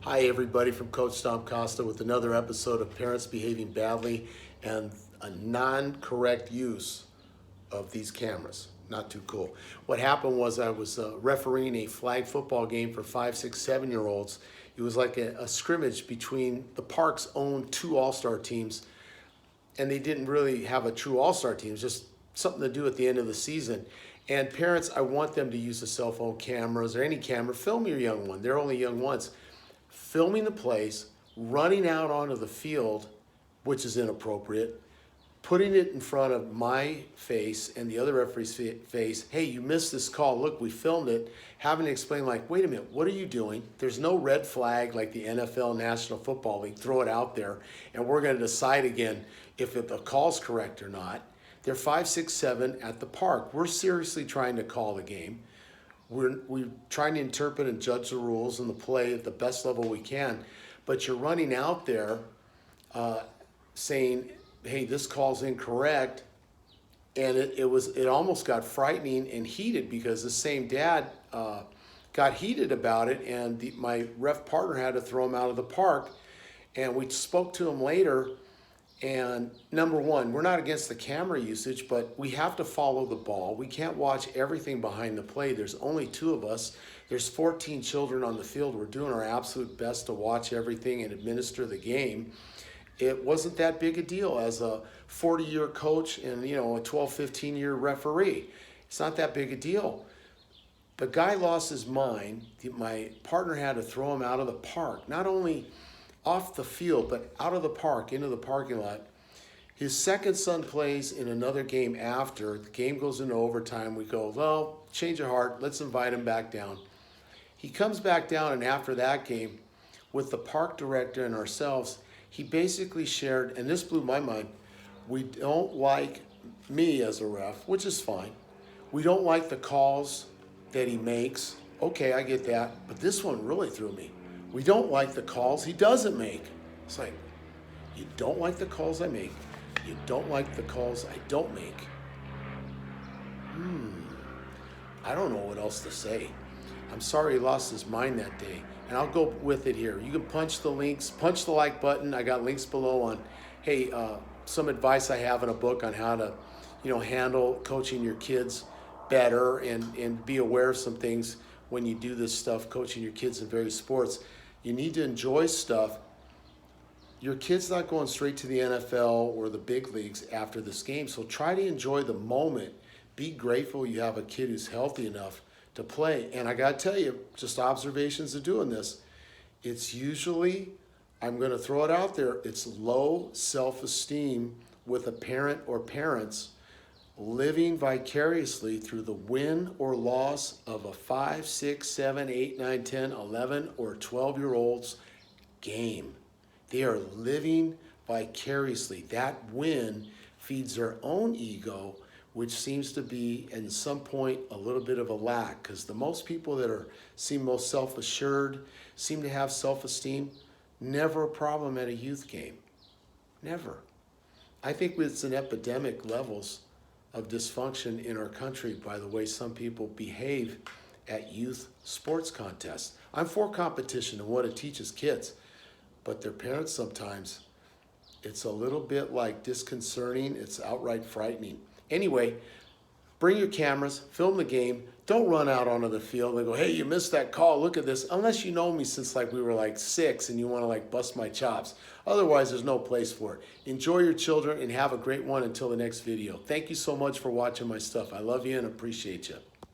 Hi everybody, from Coach Costa with another episode of Parents Behaving Badly and a non-correct use of these cameras. Not too cool. What happened was I was refereeing a flag football game for 5, 6, 7-year-olds. It was like a scrimmage between the park's own two all-star teams, and they didn't really have a true all-star team. It was just something to do at the end of the season. And parents, I want them to use the cell phone cameras or any camera. Film your young one. They're only young ones. Filming the plays, running out onto the field, which is inappropriate, putting it in front of my face and the other referee's face. Hey, you missed this call. Look, we filmed it. Having to explain, like, wait a minute, what are you doing? There's no red flag like the NFL, National Football League. Throw it out there, and we're going to decide again if the call's correct or not. They're 5, 6, 7 at the park. We're seriously trying to call the game. We're trying to interpret and judge the rules and the play at the best level we can. But you're running out there saying, hey, this call's incorrect. And it almost got frightening and heated because the same dad got heated about it, and my ref partner had to throw him out of the park. And we spoke to him later. And number one, we're not against the camera usage, but we have to follow the ball. We can't watch everything behind the play. There's only 2 of us. There's 14 children on the field. We're doing our absolute best to watch everything and administer the game. It wasn't that big a deal as a 40-year coach and a 12, 15-year referee. It's not that big a deal. The guy lost his mind. My partner had to throw him out of the park. Not only off the field, but out of the park, into the parking lot. His second son plays in another game after. The game goes into overtime. We go, well, change of heart. Let's invite him back down. He comes back down, and after that game, with the park director and ourselves, he basically shared, and this blew my mind, we don't like me as a ref, which is fine. We don't like the calls that he makes. Okay, I get that. But this one really threw me. We don't like the calls he doesn't make. It's like, you don't like the calls I make. You don't like the calls I don't make. I don't know what else to say. I'm sorry he lost his mind that day. And I'll go with it here. You can punch the links, punch the like button. I got links below on, hey, some advice I have in a book on how to, handle coaching your kids better and be aware of some things when you do this stuff, coaching your kids in various sports. You need to enjoy stuff. Your kid's not going straight to the NFL or the big leagues after this game, so try to enjoy the moment. Be grateful you have a kid who's healthy enough to play. And I got to tell you, just observations of doing this, it's usually, I'm going to throw it out there, it's low self-esteem with a parent or parents living vicariously through the win or loss of a 5, 6, 7, 8, 9, 10, 11, or 12-year-old's game. They are living vicariously. That win feeds their own ego, which seems to be, at some point, a little bit of a lack, because the most people that seem most self-assured, seem to have self-esteem, never a problem at a youth game. Never. I think it's an epidemic levels of dysfunction in our country by the way some people behave at youth sports contests. I'm for competition and what it teaches kids, but their parents sometimes, it's a little bit like disconcerting, it's outright frightening. Anyway, bring your cameras, film the game, don't run out onto the field and go, hey, you missed that call, look at this, unless you know me since we were 6 and you want to bust my chops. Otherwise, there's no place for it. Enjoy your children and have a great one until the next video. Thank you so much for watching my stuff. I love you and appreciate you.